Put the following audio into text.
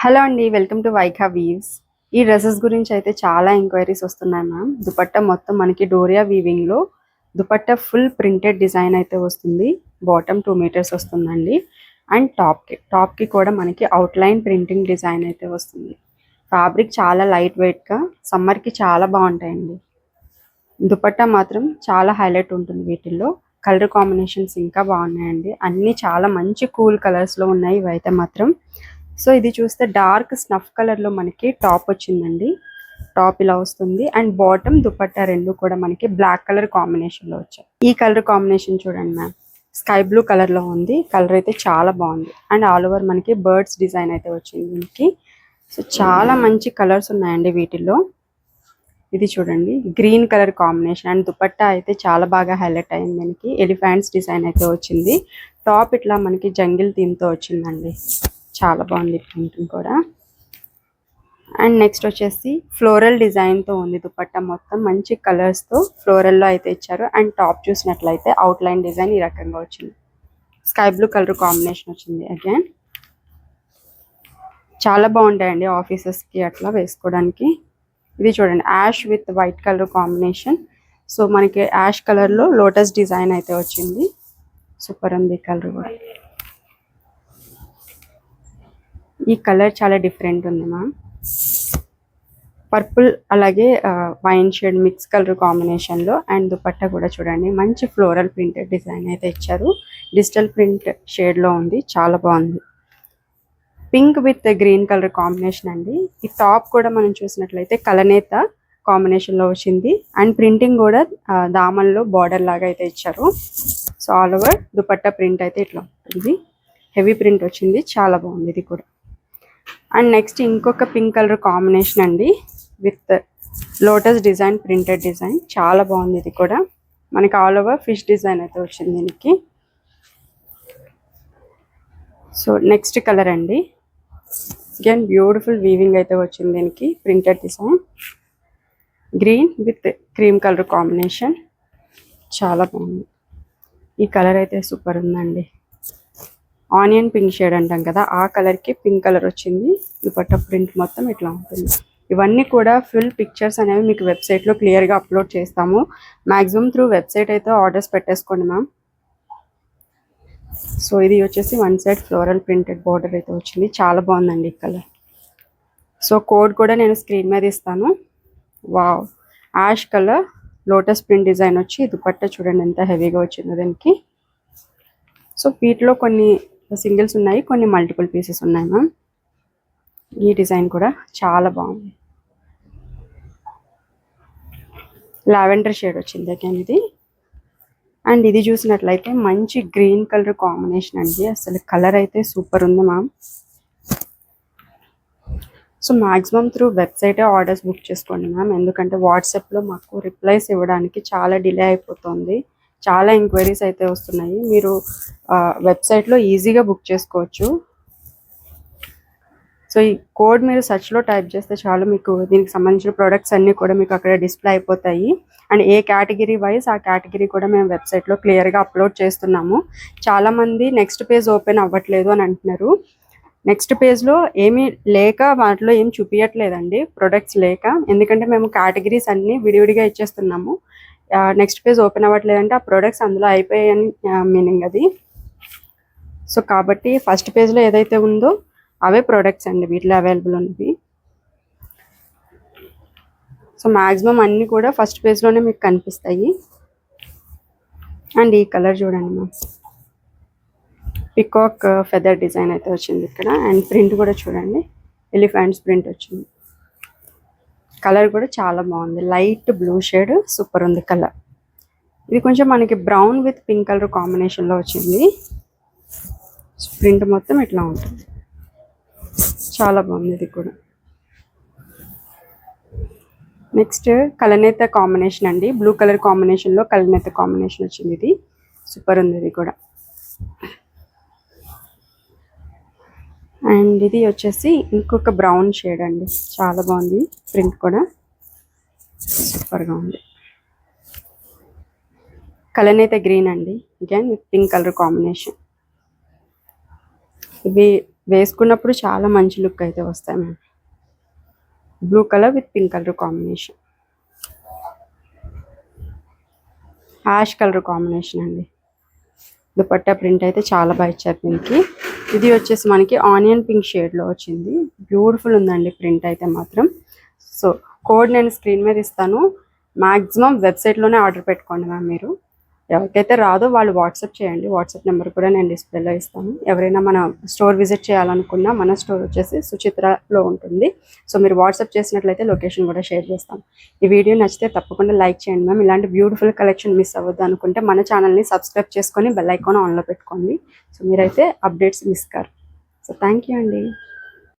Hello అండి, welcome to Vaikha weaves. ఈ dresses గురించి అయితే చాలా ఎంక్వైరీస్ వస్తున్నాయి మ్యామ్. దుపట్టా మొత్తం మనకి డోరియా వీవింగ్లో దుపట్టా ఫుల్ ప్రింటెడ్ డిజైన్ అయితే వస్తుంది. బాటమ్ 2 మీటర్స్ వస్తుందండి. అండ్ టాప్కి కూడా మనకి అవుట్లైన్ ప్రింటింగ్ డిజైన్ అయితే వస్తుంది. ఫ్యాబ్రిక్ చాలా లైట్ వెయిట్గా సమ్మర్కి చాలా బాగుంటాయండి. దుపట్టా మాత్రం చాలా హైలైట్ ఉంటుంది. వీటిల్లో కలర్ కాంబినేషన్స్ ఇంకా బాగున్నాయండి. అన్నీ చాలా మంచి కూల్ కలర్స్లో ఉన్నాయి ఇవైతే మాత్రం. సో ఇది చూస్తే డార్క్ స్నఫ్ కలర్లో మనకి టాప్ వచ్చిందండి. టాప్ ఇలా వస్తుంది అండ్ బాటమ్ దుపట్టా రెండు కూడా మనకి బ్లాక్ కలర్ కాంబినేషన్లో వచ్చాయి. ఈ కలర్ కాంబినేషన్ చూడండి మ్యామ్, స్కై బ్లూ కలర్లో ఉంది. కలర్ అయితే చాలా బాగుంది అండ్ ఆల్ ఓవర్ మనకి బర్డ్స్ డిజైన్ అయితే వచ్చింది దీనికి. సో చాలా మంచి కలర్స్ ఉన్నాయండి వీటిల్లో. ఇది చూడండి green colour combination and dupatta అయితే చాలా బాగా హైలైట్ అయింది. మనకి ఎలిఫెంట్స్ డిజైన్ అయితే వచ్చింది. టాప్ ఇట్లా మనకి జంగిల్ థీమ్తో వచ్చిందండి. చాలా బాగుంది ప్రింటింగ్ కూడా. అండ్ నెక్స్ట్ వచ్చేసి ఫ్లోరల్ డిజైన్తో ఉంది దుపట్టా మొత్తం మంచి కలర్స్తో ఫ్లోరల్లో అయితే ఇచ్చారు. అండ్ టాప్ చూసినట్లయితే అవుట్లైన్ డిజైన్ ఈ రకంగా వచ్చింది. స్కై బ్లూ కలర్ కాంబినేషన్ వచ్చింది. అగైన్ చాలా బాగుంటాయండి ఆఫీసెస్కి అట్లా వేసుకోవడానికి. ఇది చూడండి ash with white colour combination. So మనకి యాష్ కలర్లో లోటస్ డిజైన్ అయితే వచ్చింది. సూపర్ ఉంది కలర్ కూడా. ఈ కలర్ చాలా డిఫరెంట్ ఉంది మ్యామ్. పర్పుల్ అలాగే వైన్ షేడ్ మిక్స్ కలర్ కాంబినేషన్లో. అండ్ దుపట్టా కూడా చూడండి మంచి ఫ్లోరల్ ప్రింటెడ్ డిజైన్ అయితే ఇచ్చారు. డిజిటల్ ప్రింట్ షేడ్లో ఉంది, చాలా బాగుంది. Pink with green colour combination అండి. ఈ టాప్ కూడా మనం చూసినట్లయితే కలనేత కాంబినేషన్లో వచ్చింది. అండ్ ప్రింటింగ్ కూడా దామన్లో బార్డర్ లాగా అయితే ఇచ్చారు. So all over dupatta print అయితే ఇట్లా ఉంటుంది. హెవీ ప్రింట్ వచ్చింది, చాలా బాగుంది ఇది కూడా. అండ్ నెక్స్ట్ ఇంకొక పింక్ కలర్ కాంబినేషన్ అండి with lotus design printed design. చాలా బాగుంది ఇది కూడా. మనకి ఆల్ ఓవర్ ఫిష్ డిజైన్ అయితే వచ్చింది దీనికి. సో నెక్స్ట్ కలర్ అండి, అగైన్ బ్యూటిఫుల్ వీవింగ్ అయితే వచ్చింది దీనికి. Printed design green with cream colour combination, చాలా బాగుంది. ఈ కలర్ అయితే సూపర్ ఉందండి. ఆనియన్ పింక్ షేడ్ అంటాం కదా, ఆ కలర్కి పింక్ కలర్ వచ్చింది. దుపట్టా ప్రింట్ మొత్తం ఇట్లా ఉంటుంది. ఇవన్నీ కూడా ఫుల్ పిక్చర్స్ అనేవి మీకు వెబ్సైట్లో క్లియర్గా అప్లోడ్ చేస్తాము. మ్యాక్సిమం త్రూ వెబ్సైట్ అయితే ఆర్డర్స్ పెట్టేసుకోండి మ్యామ్. సో ఇది వచ్చేసి one side floral printed border అయితే వచ్చింది. చాలా బాగుందండి ఈ కలర్. సో కోడ్ కూడా నేను స్క్రీన్ మీద ఇస్తాను. Wow, ash colour lotus print design వచ్చి దుపట్టా చూడండి ఎంత హెవీగా వచ్చిందో దీనికి. సో వీటిలో కొన్ని సింగిల్స్ ఉన్నాయి, కొన్ని మల్టిపుల్ పీసెస్ ఉన్నాయి మ్యామ్. ఈ డిజైన్ కూడా చాలా బాగుంది. లావెండర్ షేడ్ వచ్చింది అగైన్ ఇది. అండ్ ఇది చూసినట్లయితే మంచి గ్రీన్ కలర్ కాంబినేషన్ అండి. అసలు కలర్ అయితే సూపర్ ఉంది మ్యామ్. సో మ్యాక్సిమం త్రూ వెబ్సైటే ఆర్డర్స్ బుక్ చేసుకోండి మ్యామ్. ఎందుకంటే వాట్సాప్లో మాకు రిప్లైస్ ఇవ్వడానికి చాలా డిలే అయిపోతుంది. చాలా ఎంక్వైరీస్ అయితే వస్తున్నాయి. మీరు వెబ్సైట్లో ఈజీగా బుక్ చేసుకోవచ్చు. సో ఈ కోడ్ మీరు సర్చ్లో టైప్ చేస్తే చాలు, మీకు దీనికి సంబంధించిన ప్రొడక్ట్స్ అన్నీ కూడా మీకు అక్కడ డిస్ప్లే అయిపోతాయి. అండ్ ఏ కేటగిరీ వైజ్ ఆ కేటగిరీ కూడా మేము వెబ్సైట్లో క్లియర్గా అప్లోడ్ చేస్తున్నాము. చాలామంది నెక్స్ట్ పేజ్ ఓపెన్ అవ్వట్లేదు అని అంటున్నారు. నెక్స్ట్ పేజ్లో ఏమీ లేక వాటిలో ఏం చూపించట్లేదండి, ప్రొడక్ట్స్ లేక. ఎందుకంటే మేము కేటగిరీస్ అన్నీ విడివిడిగా ఇచ్చేస్తున్నాము. నెక్స్ట్ పేజ్ ఓపెన్ అవ్వట్లేదంటే ఆ ప్రొడక్ట్స్ అందులో అయిపోయాయని మీనింగ్ అది. సో కాబట్టి ఫస్ట్ పేజ్లో ఏదైతే ఉందో అవే ప్రొడక్ట్స్ అండి వీటిలో అవైలబుల్ ఉన్నవి. సో మ్యాక్సిమం అన్నీ కూడా ఫస్ట్ పేజ్లోనే మీకు కనిపిస్తాయి. అండ్ ఈ కలర్ చూడండి మ్యామ్, పికాక్ ఫెదర్ డిజైన్ అయితే వచ్చింది ఇక్కడ. అండ్ ప్రింట్ కూడా చూడండి ఎలిఫెంట్స్ ప్రింట్ వచ్చింది. కలర్ కూడా చాలా బాగుంది, లైట్ బ్లూ షేడ్, సూపర్ ఉంది కలర్. ఇది కొంచెం మనకి బ్రౌన్ విత్ పింక్ కలర్ కాంబినేషన్లో వచ్చింది. ప్రింట్ మొత్తం ఇట్లా ఉంటుంది, చాలా బాగుంది ఇది కూడా. నెక్స్ట్ కలనేత కాంబినేషన్ అండి, బ్లూ కలర్ కాంబినేషన్లో కలనేత కాంబినేషన్ వచ్చింది. ఇది సూపర్ ఉంది ఇది కూడా. అండ్ ఇది వచ్చేసి ఇంకొక బ్రౌన్ షేడ్ అండి, చాలా బాగుంది. ప్రింట్ కూడా సూపర్గా ఉంది. కలనేత గ్రీన్ అండి, again with pink colour combination. ఇవి వేసుకున్నప్పుడు చాలా మంచి లుక్ అయితే వస్తాయి ma'am. Blue colour with pink colour combination, ash colour combination అండి. దుపట్టా ప్రింట్ అయితే చాలా బాగా ఇచ్చారు దీనికి. ఇది వచ్చేసి మనకి ఆనియన్ పింక్ షేడ్లో వచ్చింది. బ్యూటిఫుల్ ఉందండి ప్రింట్ అయితే మాత్రం. సో కోడ్ నేను స్క్రీన్ మీద ఇస్తాను. మ్యాక్సిమం వెబ్సైట్లోనే ఆర్డర్ పెట్టుకోండి మ్యామ్. మీరు ఎవరికైతే రాదో వాళ్ళు వాట్సాప్ చేయండి. వాట్సాప్ నెంబర్ కూడా నేను డిస్ప్లేలో ఇస్తాను. ఎవరైనా మన స్టోర్ విజిట్ చేయాలనుకున్నా మన స్టోర్ వచ్చేసి సుచిత్రలో ఉంటుంది. సో మీరు వాట్సాప్ చేసినట్లయితే లొకేషన్ కూడా షేర్ చేస్తాం. ఈ వీడియో నచ్చితే తప్పకుండా లైక్ చేయండి మ్యామ్. ఇలాంటి బ్యూటిఫుల్ కలెక్షన్ మిస్ అవ్వద్దు అనుకుంటే మన ఛానల్ని సబ్స్క్రైబ్ చేసుకొని బెల్ ఐకాన్ ఆన్లో పెట్టుకోండి. సో మీరైతే updates miss car. So thank you అండి.